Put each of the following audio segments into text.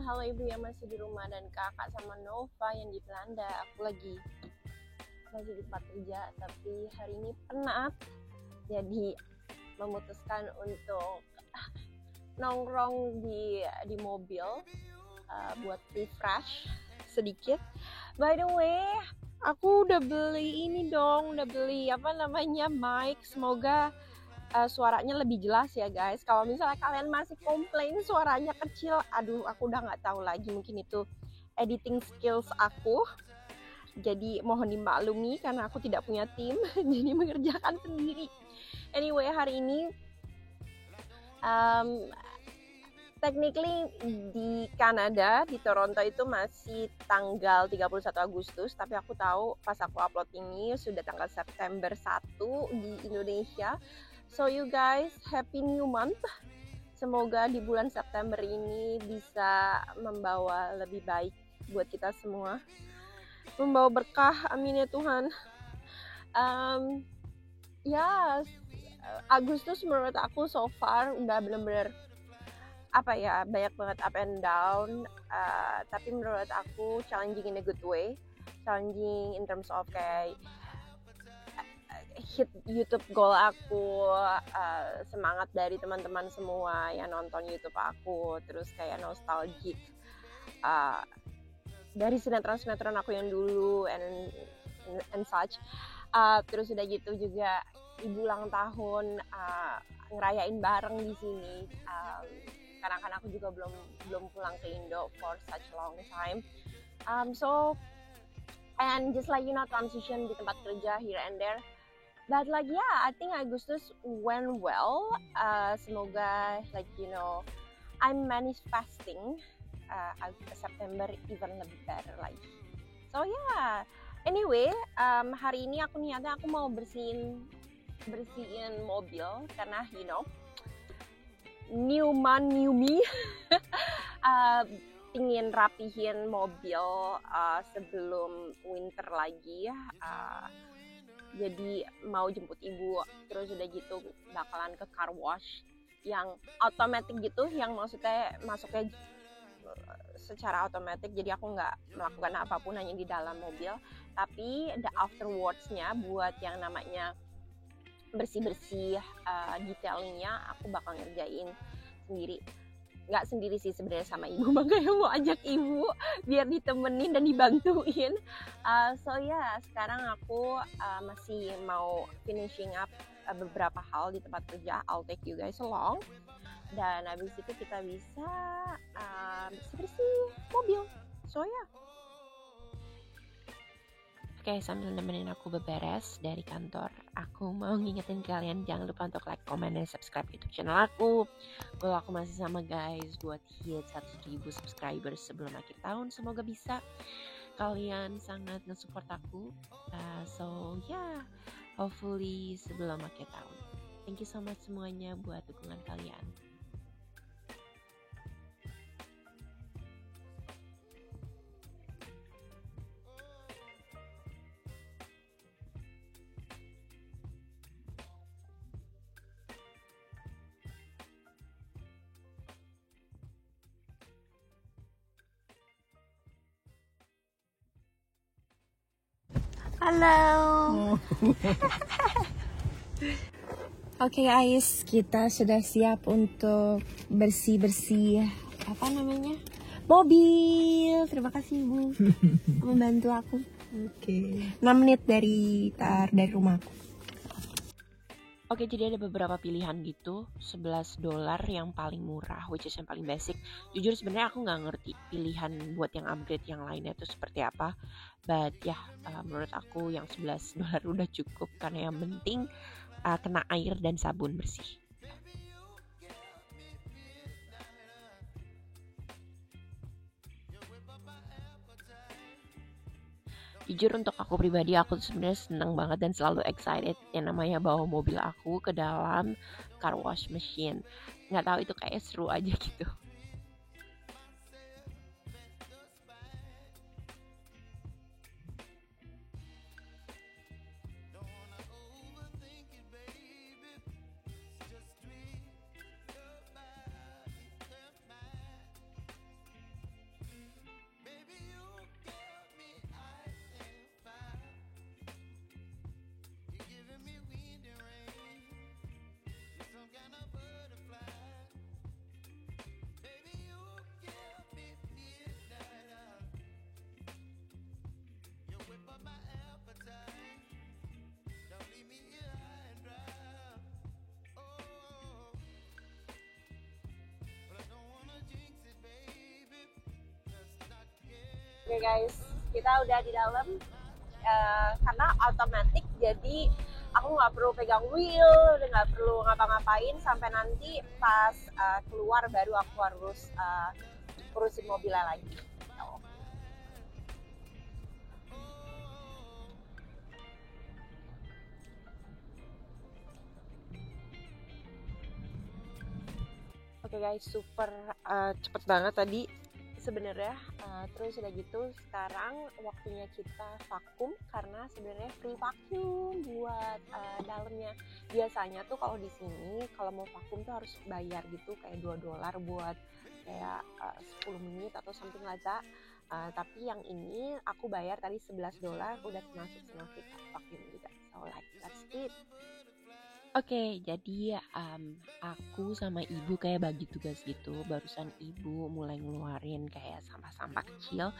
halo ibu yang masih di rumah dan kakak sama Nova yang di Belanda. Aku lagi masih di tempat kerja, tapi hari ini penat, jadi memutuskan untuk nongkrong di mobil buat refresh sedikit. By the way, aku udah beli mic. Semoga suaranya lebih jelas ya guys. Kalau misalnya kalian masih komplain suaranya kecil, aduh aku udah nggak tahu lagi, mungkin itu editing skills aku. Jadi mohon dimaklumi karena aku tidak punya tim, jadi mengerjakan sendiri. Anyway, hari ini technically di Kanada, di Toronto itu masih tanggal 31 Agustus, tapi aku tahu pas aku upload ini sudah tanggal September 1 di Indonesia. So you guys, happy new month. Semoga di bulan September ini bisa membawa lebih baik buat kita semua, membawa berkah, amin ya Tuhan. Agustus menurut aku so far udah bener-bener banyak banget up and down, tapi menurut aku challenging in a good way, challenging in terms of kayak hit YouTube goal aku, semangat dari teman-teman semua yang nonton YouTube aku, terus kayak nostalgic dari sinetron aku yang dulu and such. Terus udah gitu juga ibu ulang tahun, ngerayain bareng di sini, karena kan aku juga belum pulang ke Indo for such a long time. So and just like transition di tempat kerja here and there. But I think Agustus went well. Semoga I'm manifesting September even lebih better lagi. So anyway, hari ini aku niatnya aku mau bersihin mobil karena new month new me. Pingin rapihin mobil sebelum winter lagi. Jadi mau jemput ibu, terus udah gitu bakalan ke car wash yang automatic gitu, yang maksudnya masuknya secara otomatis, jadi aku nggak melakukan apapun, hanya di dalam mobil. Tapi the afterwards-nya buat yang namanya bersih-bersih, detailingnya aku bakal ngerjain sendiri. Nggak sendiri sih sebenarnya, sama ibu, makanya mau ajak ibu biar ditemenin dan dibantuin. Sekarang aku masih mau finishing up beberapa hal di tempat kerja. I'll take you guys along, dan habis itu kita bisa bersih-bersih mobil. Oke, sambil nemenin aku beberes dari kantor, aku mau ngingetin kalian jangan lupa untuk like, comment, dan subscribe YouTube channel aku. Kalau aku masih sama guys buat hit 1.000 subscribers sebelum akhir tahun, semoga bisa. Kalian sangat nge-support aku, hopefully sebelum akhir tahun. Thank you so much semuanya buat dukungan kalian. Halo. Oke guys, kita sudah siap untuk bersih-bersih mobil. Terima kasih Ibu membantu aku. Oke. 6 menit dari rumahku. Oke, jadi ada beberapa pilihan gitu, $11 yang paling murah, which is yang paling basic. Jujur sebenarnya aku nggak ngerti pilihan buat yang upgrade yang lainnya itu seperti apa. But menurut aku yang $11 udah cukup, karena yang penting kena air dan sabun bersih. Jujur untuk aku pribadi, aku sebenarnya senang banget dan selalu excited yang namanya bawa mobil aku ke dalam car wash machine. Nggak tahu, itu kayak seru aja gitu. Oke guys, kita udah di dalam. Karena automatic, jadi aku nggak perlu pegang wheel, nggak perlu ngapa-ngapain sampai nanti pas keluar baru aku harus urusin mobilnya lagi. Oke guys, super cepet banget tadi sebenarnya. Terus udah gitu sekarang waktunya kita vakum karena sebenarnya free vacuum buat dalamnya. Biasanya tuh kalau di sini kalau mau vakum tuh harus bayar gitu kayak $2 buat kayak 10 menit atau something like that. Tapi yang ini aku bayar tadi $11 udah termasuk sama free vacuum juga. So like that's it. Oke, jadi aku sama ibu kayak bagi tugas gitu. Barusan ibu mulai ngeluarin kayak sampah-sampah kecil.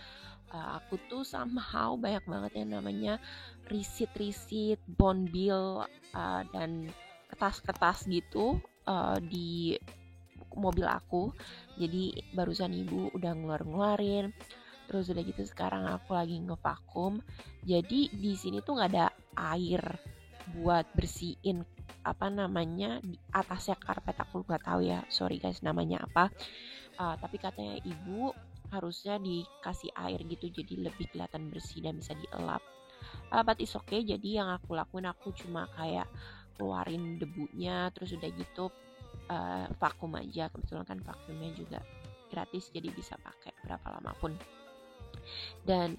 Aku tuh somehow banyak banget yang namanya risit-risit, bond bill, dan kertas-kertas gitu di mobil aku. Jadi barusan ibu udah ngeluarin. Terus udah gitu sekarang aku lagi ngevakum. Jadi di sini tuh nggak ada air buat bersihin apa namanya di atasnya karpet, aku nggak tahu ya, sorry guys namanya apa. Tapi katanya ibu harusnya dikasih air gitu jadi lebih kelihatan bersih dan bisa dielap. But it's okay, jadi yang aku lakuin aku cuma kayak keluarin debunya, terus udah gitu vakum aja. Kebetulan kan vakumnya juga gratis jadi bisa pakai berapa lama pun. Dan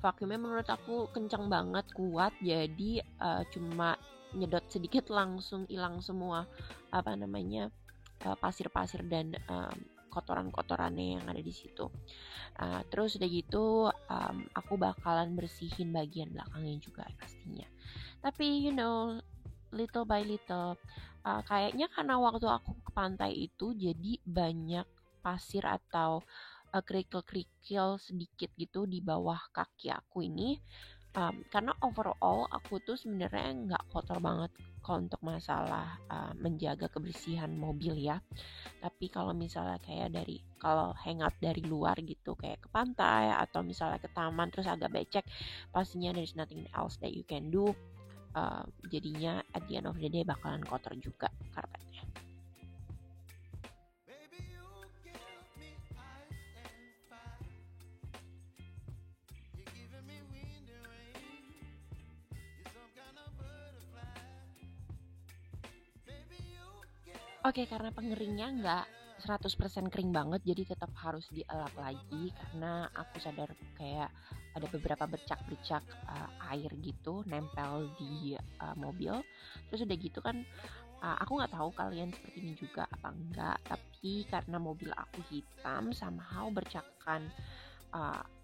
vakumnya menurut aku kencang banget, kuat, jadi cuma nyedot sedikit langsung hilang semua apa namanya pasir-pasir dan kotoran-kotorannya yang ada di situ. Terus udah gitu aku bakalan bersihin bagian belakangnya juga pastinya. Tapi little by little, kayaknya karena waktu aku ke pantai itu jadi banyak pasir atau kerikil-kerikil sedikit gitu di bawah kaki aku ini. Karena overall aku tuh sebenarnya nggak kotor banget kalau untuk masalah menjaga kebersihan mobil ya. Tapi kalau misalnya kayak kalau hangout dari luar gitu kayak ke pantai atau misalnya ke taman terus agak becek, pastinya there's nothing else that you can do. Jadinya at the end of the day bakalan kotor juga karpetnya. Oke, karena pengeringnya nggak 100% kering banget, jadi tetap harus dielap lagi karena aku sadar kayak ada beberapa bercak-bercak air gitu nempel di mobil. Terus udah gitu kan, aku nggak tahu kalian seperti ini juga apa enggak, tapi karena mobil aku hitam, somehow bercakan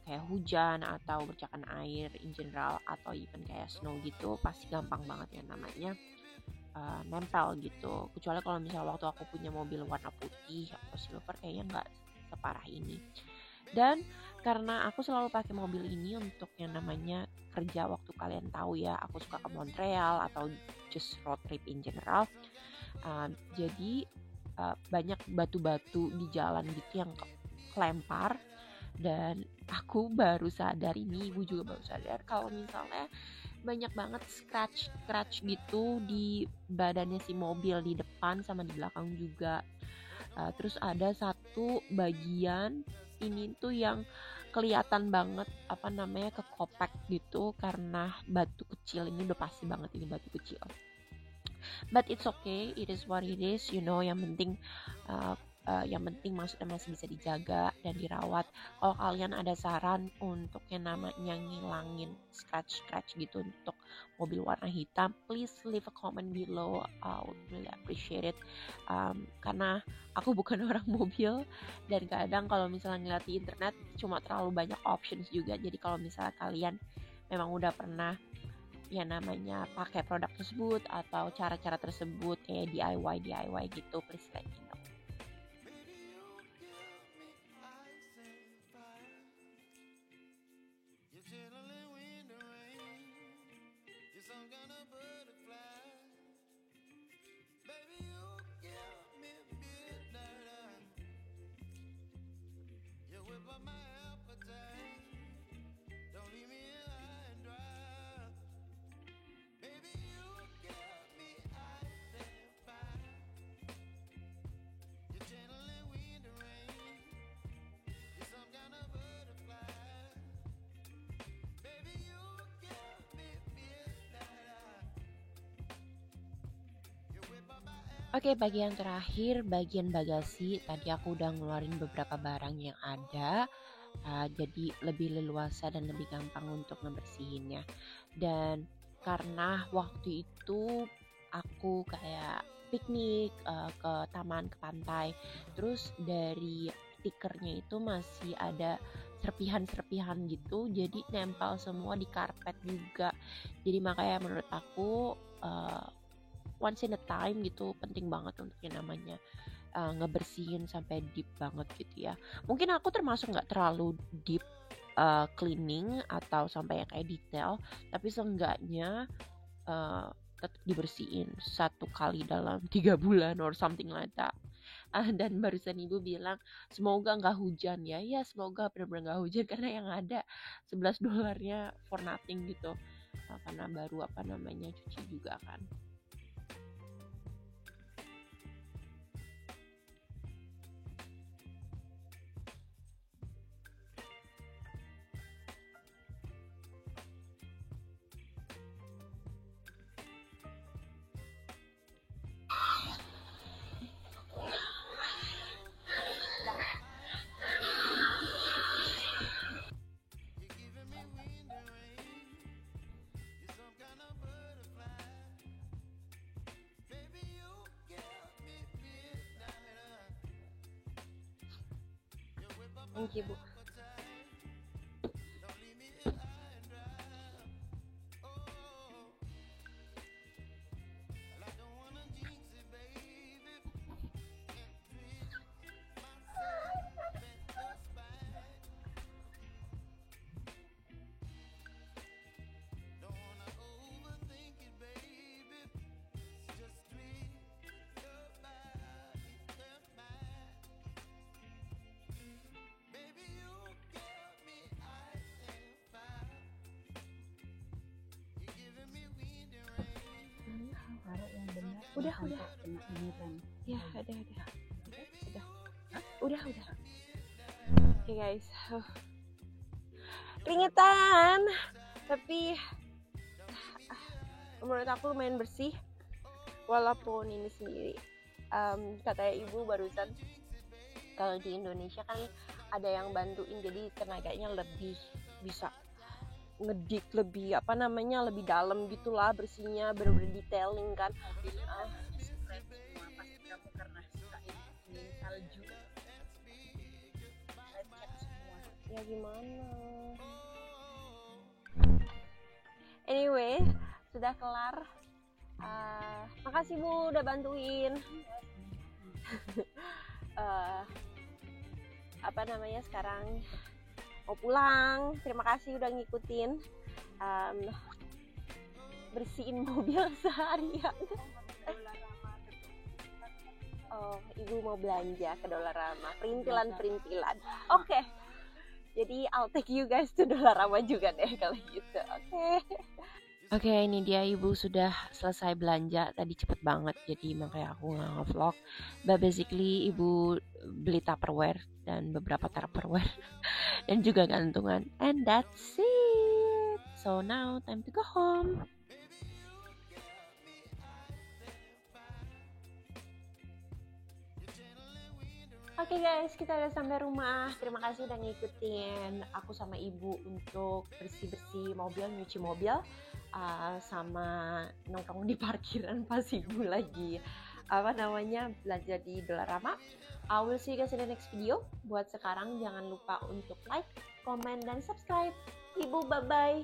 kayak hujan atau bercakan air in general atau even kayak snow gitu pasti gampang banget ya namanya nempel gitu. Kecuali kalau misalnya waktu aku punya mobil warna putih atau silver kayaknya nggak separah ini. Dan karena aku selalu pakai mobil ini untuk yang namanya kerja, waktu kalian tahu ya aku suka ke Montreal atau just road trip in general. Jadi banyak batu-batu di jalan gitu yang kelempar. Dan aku baru sadar ini, ibu juga baru sadar kalau misalnya banyak banget scratch gitu di badannya si mobil, di depan sama di belakang juga. Terus ada satu bagian ini tuh yang kelihatan banget apa namanya kekopek gitu karena batu kecil. Ini udah pasti banget ini batu kecil. But it's okay, it is what it is, yang penting maksudnya masih bisa dijaga dan dirawat. Kalau kalian ada saran untuk yang namanya ngilangin scratch gitu untuk mobil warna hitam, please leave a comment below. I would really appreciate it. Karena aku bukan orang mobil dan kadang kalau misalnya ngeliat di internet cuma terlalu banyak options juga. Jadi kalau misalnya kalian memang udah pernah ya namanya pakai produk tersebut atau cara-cara tersebut kayak DIY gitu, please let me know. Oke, bagian terakhir, bagian bagasi. Tadi aku udah ngeluarin beberapa barang yang ada, jadi lebih leluasa dan lebih gampang untuk ngebersihinnya. Dan karena waktu itu aku kayak piknik ke taman, ke pantai, terus dari stikernya itu masih ada serpihan-serpihan gitu, jadi nempel semua di karpet juga. Jadi makanya menurut aku once in a time gitu penting banget untuk yang namanya ngebersihin sampai deep banget gitu ya. Mungkin aku termasuk nggak terlalu deep cleaning atau sampai yang kayak detail, tapi seenggaknya tetap dibersihin 1 kali dalam 3 bulan or something like that. Dan barusan ibu bilang semoga nggak hujan ya. Ya semoga benar-benar nggak hujan karena yang ada $11 for nothing gitu. Karena baru cuci juga kan. Thank you, Bu. Udah. Ya, udah. Oke guys, keringetan, tapi menurut aku lumayan bersih, walaupun ini sendiri. Katanya ibu barusan kalau di Indonesia kan ada yang bantuin, jadi tenaganya lebih bisa ngedik lebih lebih dalam gitulah bersihnya, bener-bener detailing kan. Karena suka ini salju, Ya gimana? Anyway, sudah kelar. Makasih Bu udah bantuin. Sekarang mau pulang. Terima kasih udah ngikutin bersihin mobil seharian. Oh, ibu mau belanja ke Dollarama, perintilan. Oke. Jadi I'll take you guys to Dollarama juga deh kalau gitu. Oke, ini dia ibu sudah selesai belanja. Tadi cepet banget, jadi makanya aku nggak nge-vlog. But basically ibu beli Tupperware dan beberapa Tupperware dan juga gantungan. And that's it. So now time to go home. Oke guys, kita udah sampai rumah. Terima kasih udah ngikutin aku sama ibu untuk bersih-bersih mobil, nyuci mobil, sama nongkrong di parkiran pas ibu lagi belanja di Dollarama. I will see you guys in the next video. Buat sekarang jangan lupa untuk like, comment, dan subscribe. Ibu bye-bye.